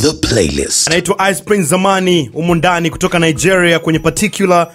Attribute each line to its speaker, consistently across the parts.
Speaker 1: The Playlist.
Speaker 2: Anaitwa Ice Prince Zamani umundani kutoka Nigeria kwenye particular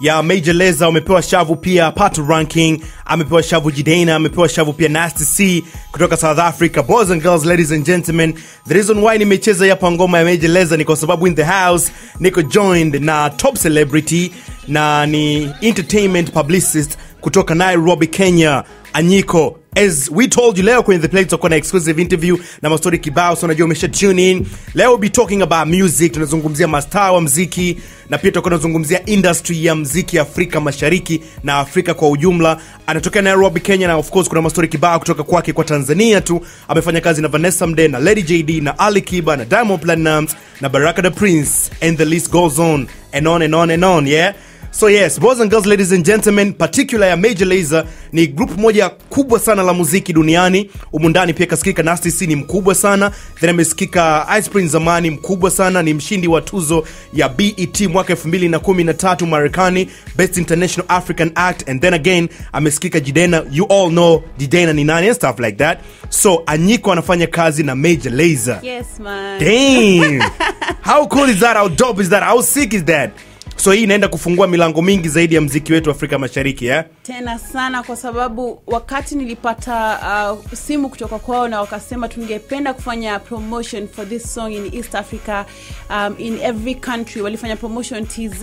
Speaker 2: ya Major Lazor. Amepewa shavu pia PART1 ranking, amepewa shavu Jidaina, amepewa shavu pia Nasty C kutoka South Africa. Boys and girls, ladies and gentlemen, the reason why nimecheza hapa ngoma ya Major Lazor ni kwa sababu in the house niko joined na top celebrity na ni entertainment publicist kutoka Nairobi, Kenya, ANYIKO. As we told you, leo kwenye The Playlist tutakuwa na exclusive interview na mastori kibao, so unajua umesha tune in. Leo we'll be talking about music, tunazungumzia mastaa wa muziki na pia tutakuwa tunazungumzia industry ya muziki Afrika Mashariki na Afrika kwa ujumla. Anatokea Nairobi, Kenya, na of course kuna mastori kibao kutoka kwake kwa Tanzania tu. Amefanya kazi na Vanessa Mdee na Lady JD na Ali Kiba na Diamond Platnumz na Baraka the Prince, and the list goes on and on and on and on, yeah. So yes, boys and girls, ladies and gentlemen, particular ya Major Lazor ni group moja kubwa sana la muziki duniani. Umundani pia kasikika Nasty C ni mkubwa sana. Then amesikika Ice Prince Zamani mkubwa sana, ni mshindi wa tuzo ya BET mwaka 2013 Marekani, Best International African Act. And then again amesikika Jidaina, you all know Jidaina ni nani and stuff like that. So ANYIKO anafanya kazi na Major Lazor.
Speaker 3: Yes man.
Speaker 2: Damn. How cool is that? How dope is that? How sick is that? So hii inaenda kufungua milango mingi zaidi ya muziki wetu Afrika Mashariki, yeah?
Speaker 3: Tena sana, kwa sababu wakati nilipata simu kutoka kwao na wakasema tungependa kufanya promotion for this song in East Africa, in every country. Walifanya promotion TZ,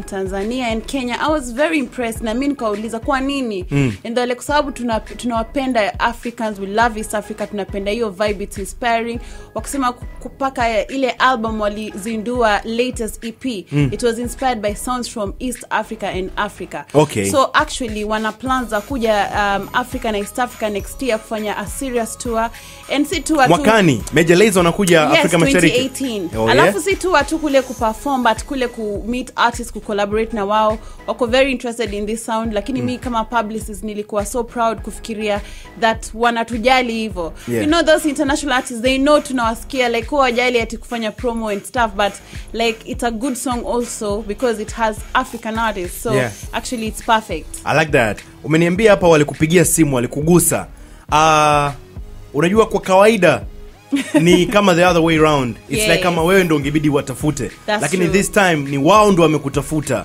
Speaker 3: Tanzania and Kenya. I was very impressed, na mimi nikauliza kwa nini? Ndio ile kwa sababu tunawapenda Africans, we love East Africa, tunapenda hiyo vibe, it's inspiring. Wakasema kupaka ile album walizindua latest EP, it was inspired by sounds from East Africa and Africa.
Speaker 2: Okay.
Speaker 3: So actually wana plans za kuja Africa na East Africa next year kufanya a serious tour, and si tour
Speaker 2: mwakani Major Lazor anakuja Afrika Mashariki
Speaker 3: 2018.
Speaker 2: Oh,
Speaker 3: alafu
Speaker 2: yeah?
Speaker 3: si tour tu kule kuperform, but kule ku meet artists, ku collaborate na wao. Wako very interested in this sound, lakini mimi kama publicist nilikuwa so proud kufikiria that wanatujali hivyo.
Speaker 2: Yeah.
Speaker 3: You know those international artists, they know tunawasikia like kwa wajali ati kufanya promo and stuff, but like it's a good song also because it has African artists. So
Speaker 2: yeah,
Speaker 3: actually it's perfect.
Speaker 2: I like that. Umeniambia hapa walikupigia simu, walikugusa. Unajua kwa kawaida ni kama the other way around. It's
Speaker 3: yeah,
Speaker 2: like kama wewe ndio ungebidi watafute. Lakini
Speaker 3: true.
Speaker 2: This time ni wao ndio wamekutafuta.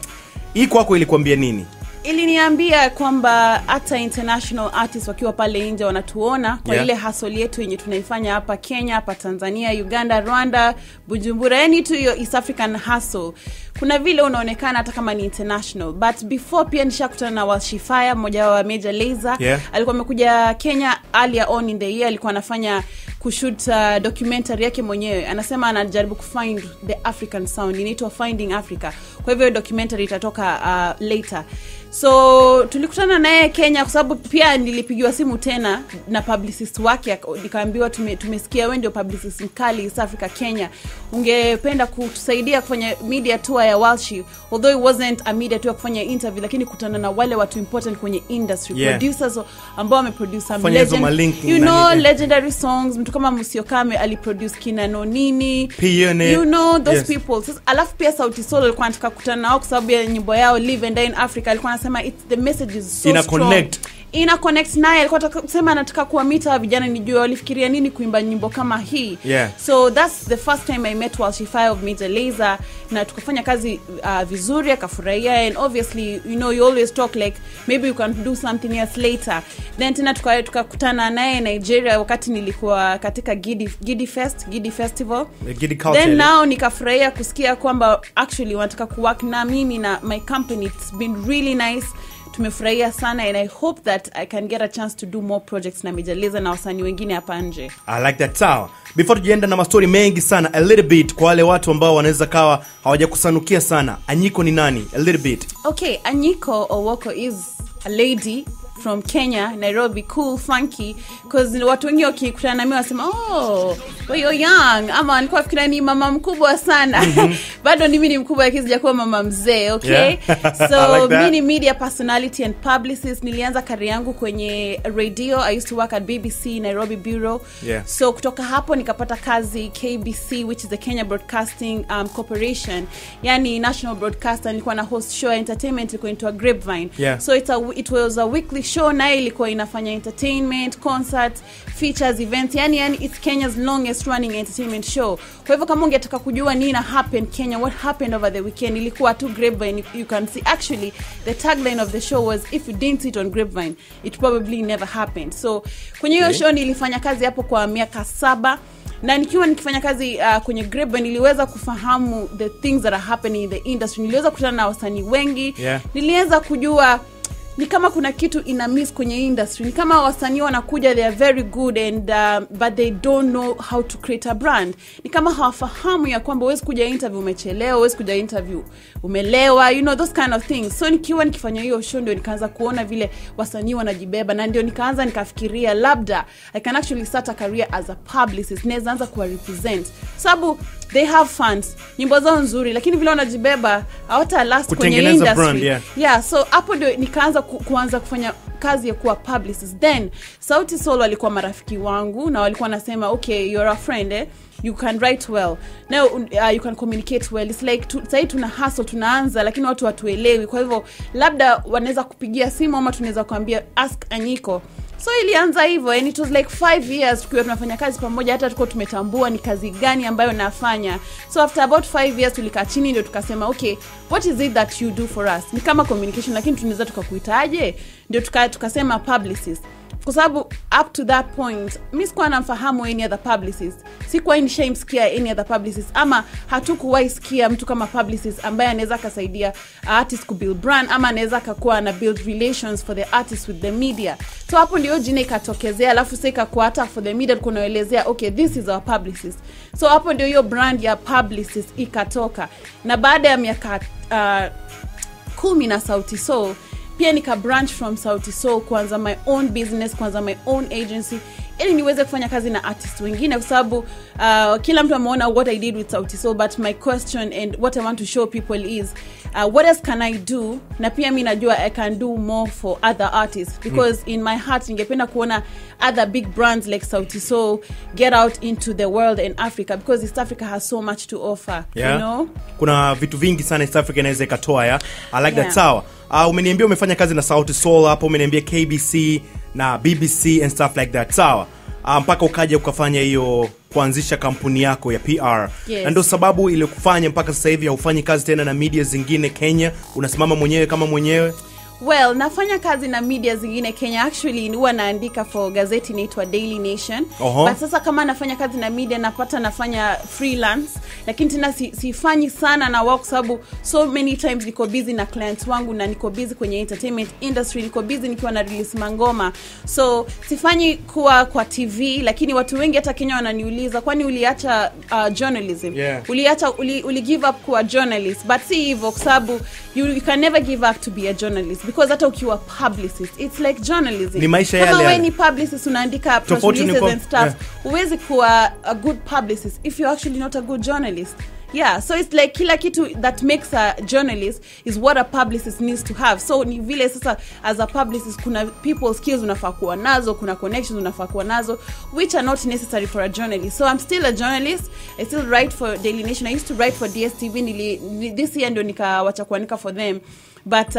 Speaker 2: Hii kwako ilikwambia nini?
Speaker 3: Iliniambia kwamba hata international artists wakiwa pale nje wanatuona kwa ile hustle yetu yenye tunaifanya hapa Kenya, hapa Tanzania, Uganda, Rwanda, Bujumbura, yani tu hiyo East African hustle. Kuna vile unaonekana hata kama ni international, but before pia nishakutana na Washifaya, mmoja wa Major Lazor. Alikuwa amekuja Kenya earlier on in the year, alikuwa anafanya kushoot documentary yake mwenyewe. Anasema anajaribu kufind the African sound, inaitwa Finding Africa. Kwa hivyo documentary itatoka later. So tulikutana naye Kenya kwa sababu pia nilipigiwa simu tena na publicist wake, nikaambiwa tumesikia wewe ndio publicist mkali East Africa Kenya, ungependa kutusaidia kufanya media tour ya Walshi. Although it wasn't a media tour kufanya interview, lakini kutana na wale watu important kwenye industry, producers ambao wameproduce some legendary songs. Mtu kama Musiokame aliproduce kina Nonini, you know those people. Sasa alafu pia Sauti Sol alikuwa anataka kukutana nao kwa sababu ya nyimbo yao Live and Die in Africa. Alikuwa anasema the message is so strong. Ina connect naye, alikuwa kusema anataka kuamita vijana nijue walifikiria nini kuimba nyimbo kama hii. So that's the first time I met Washifaya of Major Lazor, na tukafanya kazi vizuri, akafurahia, and obviously you know you always talk like maybe you can do something else later. Then tena tukakutana naye Nigeria wakati nilikuwa katika Gidi Festival. Then now nikafurahia kusikia kwamba actually wanataka kuwork na mimi na my company. It's been really nice. Tumefurahia sana, and I hope that I can get a chance to do more projects na Major Lazor na wasanii wengine hapa nje.
Speaker 2: I like that. Sawa. Before tujienda na mastori mengi sana, a little bit kwa wale watu ambao wanaweza kawa hawajakusanukia sana, ANYIKO ni nani? A little bit.
Speaker 3: Okay, ANYIKO Owoko is a lady from Kenya, Nairobi, cool, funky, because watu wengi wakikutana na mimi wasema oh, you're young, ama nilikuwa fikira ni mama mkubwa sana. Bado mimi ni mkubwa lakini sijakuwa mama mzee, okay? So like mimi ni media personality and publicist. Nilianza career yangu kwenye radio. I used to work at BBC Nairobi Bureau. So kutoka hapo nikapata kazi KBC, which is the Kenya Broadcasting Corporation, yani national broadcaster. Nilikuwa na host show entertainment, ilikuwa into a Grapevine. So it was a weekly show nayo ilikuwa inafanya entertainment, concerts, features, events. Yani it's Kenya's longest running entertainment show. Kwa hivyo kama ungetaka kujua nini happened Kenya, what happened over the weekend, ilikuwa tu Grapevine. You can see actually the tagline of the show was, if you didn't see it on Grapevine, it probably never happened. So kwenye hiyo show nilifanya kazi hapo kwa miaka 7. Na nikiwa nikifanya kazi kwenye Grapevine niliweza kufahamu the things that are happening in the industry. Niliweza kukutana na wasanii wengi. Niliweza kujua ni kama kuna kitu ina miss kwenye industry. Ni kama wasanii wanakuja, they are very good and but they don't know how to create a brand. Ni kama hawafahamu ya kwamba huwezi kuja interview umechelewa, huwezi kuja interview umelewa, you know, those kind of things. So nikiwa nikifanya hiyo show ndio nikaanza kuona vile wasanii wanajibeba, na ndio nikaanza nikafikiria labda I can actually start a career as a publicist. Naweza anza kuwa represent. Sababu they have fans, nyimbo zao nzuri, lakini vile wanajibeba hawata last kwenye industry. Brand, yeah, so hapo ndio nikaanza kuanza kufanya kazi ya kuwa publicist. Then Sauti Sol walikuwa marafiki wangu na walikuwa nasema, okay, you're a friend, you can write well, now you can communicate well. It's like sasa tuna hustle, tunaanza, lakini watu watuelewi. Kwa hivyo labda wanaweza kupigia simu ama tunaweza kuambia ask ANYIKO. So ilianza hivyo, and it was like 5 years tukiwa tunafanya kazi pamoja, hata tuko tumetambua ni kazi gani ambayo nafanya. So after about 5 years tulikaa chini ndio tukasema, okay, what is it that you do for us? Ni kama communication, lakini tunaweza tukakuitaje? Ndio tukasema publicist. Kwa sababu up to that point mimi sikuwa namfahamu any other publicist. Sikuwa nishamsikia any other publicist, ama hatukuwahi sikia mtu kama publicist ambaye anaweza kusaidia artist ku build brand, ama anaweza kuwa na build relations for the artist with the media. So hapo ndio jina ikatokezea, alafu sasa ikakuwa hata for the media kunaelezea, okay, this is our publicist. So hapo ndio hiyo brand ya publicist ikatoka. Na baada ya miaka 10 na Sauti Sol, pia nika branch from Sauti Sol kuanza my own business, kuanza my own agency, ili niweze kufanya kazi na artists wengine. Kwa sababu kila mtu ameona what I did with Sauti Sol, but my question and what I want to show people is what else can I do? Na pia mimi najua I can do more for other artists, because in my heart ningependa kuona other big brands like Sauti Sol get out into the world and Africa, because East Africa has so much to offer, you know. Kuna
Speaker 2: vitu vingi sana East Africa inaweza ikatoa. I like that. Sawa. Umeniambia umefanya kazi na Sauti Sol, hapo umeniambia KBC na BBC and stuff like that. Sawa. Mpaka ukaja ukafanya hiyo kuanzisha kampuni yako ya PR. Na ndio sababu ile kufanya mpaka sasa hivi haufanyi kazi tena na media zingine Kenya, unasimama mwenyewe kama mwenyewe?
Speaker 3: Well, nafanya kazi na media zingine Kenya. Actually huwa naandika for gazeti inaitwa Daily Nation. But sasa kama nafanya kazi na media nafanya freelance, lakini tena sifanyi sana na wao kwa sababu so many times niko busy na clients wangu, na niko busy kwenye entertainment industry, niko busy nikiwa na release mangoma. So sifanyi kuwa kwa TV, lakini watu wengi hata Kenya wananiuliza, kwani uliacha journalism? Uli give up kuwa journalist? But si hivyo, kwa sababu you can never give up to be a journalist, because hata ukiwa publicist it's like journalism.
Speaker 2: Ni maisha yale.
Speaker 3: Kama wewe ni publicist unaandika press releases and stuff, huwezi kuwa a good publicist if you're actually not a good journalist. Yeah, so it's like kila kitu that makes a journalist is what a publicist needs to have. So ni vile sasa as a publicist kuna people skills unafaa kuwa nazo, kuna connections unafaa kuwa nazo, which are not necessary for a journalist. So I'm still a journalist. I still write for Daily Nation. I used to write for DSTV. This year ndio nikawacha kuandika for them. But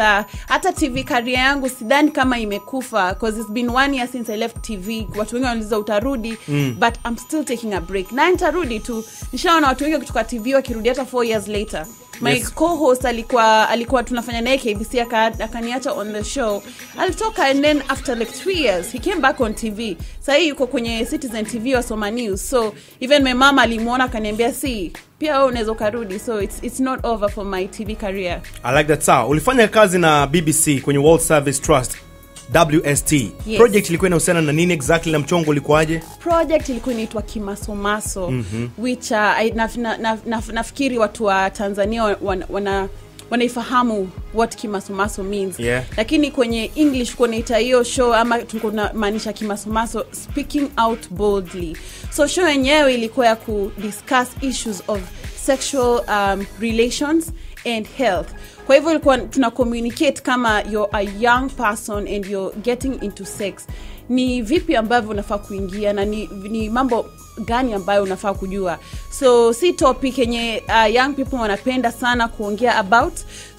Speaker 3: hata TV career yangu sidhani kama imekufa, because it's been 1 year since I left TV. Watu wengi wanauliza utarudi, but I'm still taking a break. Na nitarudi tu. Nishaona watu wengi kutoka TV wakirudi hata 4 years later. My co-host alikuwa tunafanya naye KBC, akaniacha on the show. Alitoka, and then after like 3 years he came back on TV. Sasa yuko kwenye Citizen TV wa Soma News. So even my mama alimuona akaniambia, si pia wewe unaweza kurudi. So it's not over for my TV career.
Speaker 2: I like that. Sawa. Ulifanya kazi na BBC kwenye World Service Trust, WST. Project ilikuwa inahusiana na nini exactly, na mchongo ulikuwaje?
Speaker 3: Project ilikuwa inaitwa Kimasomaso, which nafikiri watu wa Tanzania wanaifahamu what Kimasomaso means. Lakini kwenye English kuna ita hiyo show, ama tunamaanisha Kimasomaso, speaking out boldly. So show yenyewe ilikuwa ya ku discuss issues of sexual relations and health. Kwa hivyo ilikuwa tuna communicate kama you're a young person and you're getting into sex, ni vipi ambavyo unafaa kuingia, na ni mambo gani ambayo unafaa kujua. So si topic yenye young people wanapenda sana kuongea about.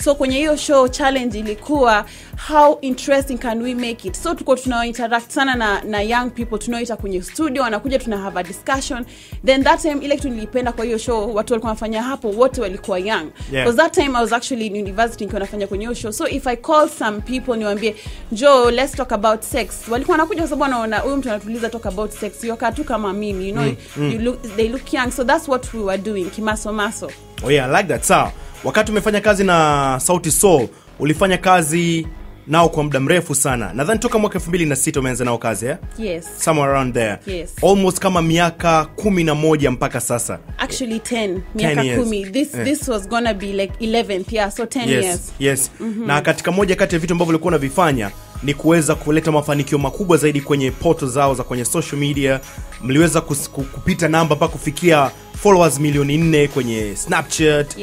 Speaker 3: So kwenye hiyo show challenge ilikuwa how interesting can we make it. So tuko interact sana na young people, tunaoita kwenye studio, wanakuja tuna have a discussion. Then that time ile kitu nilipenda kwa hiyo show, watu walikuwa wanafanya hapo wote walikuwa young. Because that time I was actually in university nikiwa nafanya kwenye hiyo show. So if I call some people niwaambie, "Jo, let's talk about sex." Walikuwa wanakuja kwa sababu wanaona huyu mtu anatuliza talk about sex. Yoka tu kama mimi, you know, they look young. So that's what we were doing, kimaso.
Speaker 2: Oh yeah, I like that. So, wakati umefanya kazi na Sauti Sol, ulifanya kazi nao kwa muda mrefu sana. Nadhani toka mwaka 2006 umeanza nao kazi,
Speaker 3: Yes.
Speaker 2: Somewhere around there.
Speaker 3: Yes.
Speaker 2: Almost kama miaka 11 mpaka sasa.
Speaker 3: Actually 10. Miaka 10. This was gonna be like 11th. Yeah, so 10 years.
Speaker 2: Yes. Na katika moja kati ya vitu ambavyo ulikuwa unavifanya ni kuweza kuleta mafanikio makubwa zaidi kwenye portal zao za kwenye social media. Mliweza kupita namba mpaka kufikia followers milioni 4 kwenye Snapchat,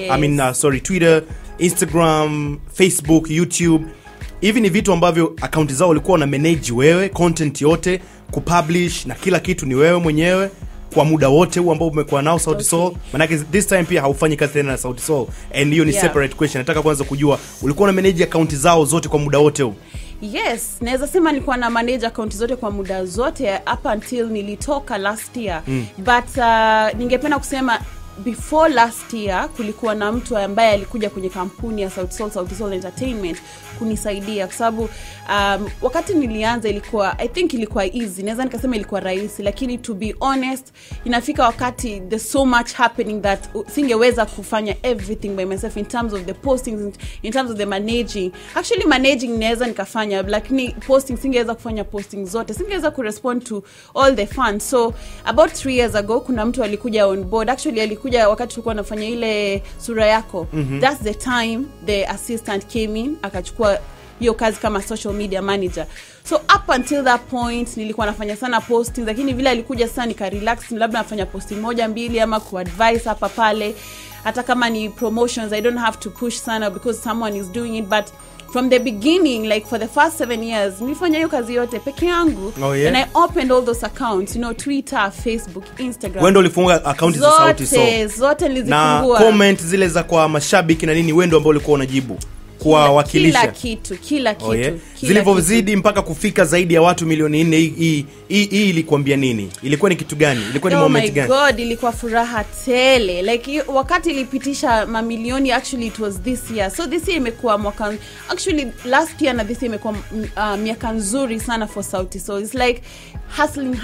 Speaker 2: Twitter, Instagram, Facebook, YouTube. Hivi ni vitu ambavyo akaunti zao walikuwa na manage wewe, content yote, kupublish na kila kitu ni wewe mwenyewe kwa muda wote huu ambao umekuwa nao Sauti Sol. Manake this time pia haufanyi kazi tena na Sauti Sol. And hiyo ni separate question. Nataka kwanza kujua ulikuwa na manage akaunti zao zote kwa muda wote huu?
Speaker 3: Yes, naweza sema nilikuwa na manage account zote kwa muda zote up until nilitoka last year. But ningependa kusema before last year kulikuwa na mtu ambaye alikuja kwenye kampuni ya Sauti Sol Entertainment kunisaidia kwa sababu wakati nilianza I think ilikuwa easy. Naweza nikasema ilikuwa rahisi, lakini to be honest inafika wakati there's so much happening that singeweza kufanya everything by myself in terms of the postings, in terms of the managing. Actually managing naweza nikafanya, lakini posting singeweza kufanya posting zote. Singeweza kurespond to all the fans. So about 3 years ago kuna mtu alikuja on board. Actually alikuja wakati tulikuwa nafanya ile sura yako. That's the time the assistant came in akachukua hiyo kazi kama social media manager. So up until that point nilikuwa nafanya sana posting, lakini vile alikuja sana nika relax, labda nafanya posting 1-2 ama ku advise hapa pale. Hata kama ni promotions I don't have to push sana because someone is doing it, but from the beginning, like for the first 7 years nilifanya hiyo kazi yote peke yangu. And I opened all those accounts, you know, Twitter, Facebook, Instagram.
Speaker 2: Wewe ndio ulifunga accounts za Sauti Sol?
Speaker 3: Zote nilizifungua.
Speaker 2: Na comment zile za kwa mashabiki na nini wewe ndio ambao ulikuwa unajibu kuwawakilisha
Speaker 3: kila kitu.
Speaker 2: Zilivyozidi mpaka kufika zaidi ya watu milioni 4, hii ilikuambia nini? Ilikuwa ni kitu gani? Ilikuwa ni moment gani?
Speaker 3: Oh my god, ilikuwa furaha tele. Like wakati ilipitisha mamilioni, actually it was this year. So this year imekuwa mwaka, actually last year na this year imekuwa miaka nzuri sana for Sauti Sol. It's like hustling.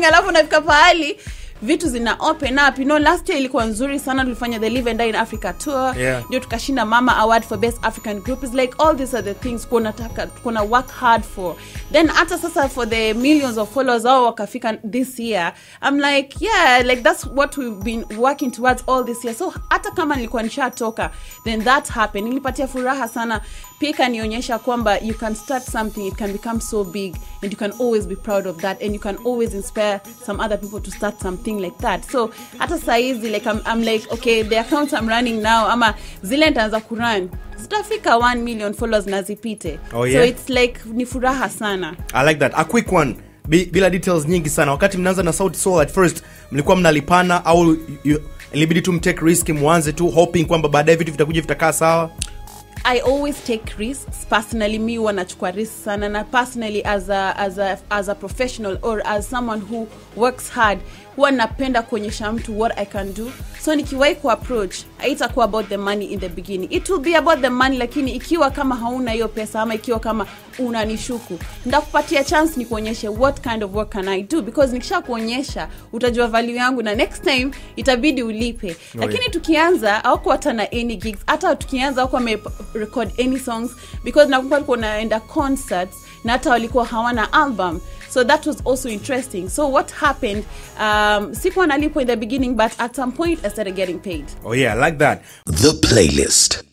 Speaker 3: Alafu nafika pahali vitu zina open up. You know, last year ilikuwa nzuri sana, tulifanya the Live and Die in Africa tour. Ndio tukashinda Mama Award for Best African Group. It's like all these are the things kuna work hard for. Then hata sasa for the millions of followers wao wakafika this year. I'm like, yeah, like that's what we've been working towards all this year. So hata kama nilikuwa nishatoka, then that happened. Nilipatia furaha sana. Pia nionyesha kwamba you can start something, it can become so big, and you can always be proud of that, and you can always inspire some other people to start something like that. So hata saizi like I'm like, okay, the account I'm running now ama zile nitaanza kurun zitafika 1 million followers na zipite. So it's like ni furaha sana.
Speaker 2: I like that. A quick one, bila details nyingi sana. Wakati mnaanza na Sauti Sol at first mlikuwa mnalipana au ilibidi tu mtake risk mwanze tu hoping kwamba baadaye vitu vitakuja vitakaa sawa?
Speaker 3: I always take risks. Personally, me wanachukua risks sana, na personally as a professional or as someone who works hard, huwa napenda kuonyesha mtu what I can do. So nikiwahi ku approach, haitakuwa about the money in the beginning. It will be about the money, lakini ikiwa kama hauna hiyo pesa ama ikiwa kama unanishuku, ndakupatia chance ni kuonyeshe what kind of work can I do, because nikisha kuonyesha utajua value yangu na next time itabidi ulipe. Lakini tukianza hakuwa hata na any gigs, hata tukianza hakuwa record any songs, because nakumbuka tulikuwa naenda concerts na hata walikuwa hawana album. So that was also interesting. So what happened, sikuwa nalipo in the beginning, but at some point I started getting paid.
Speaker 2: Oh yeah, I like that.
Speaker 1: The Playlist.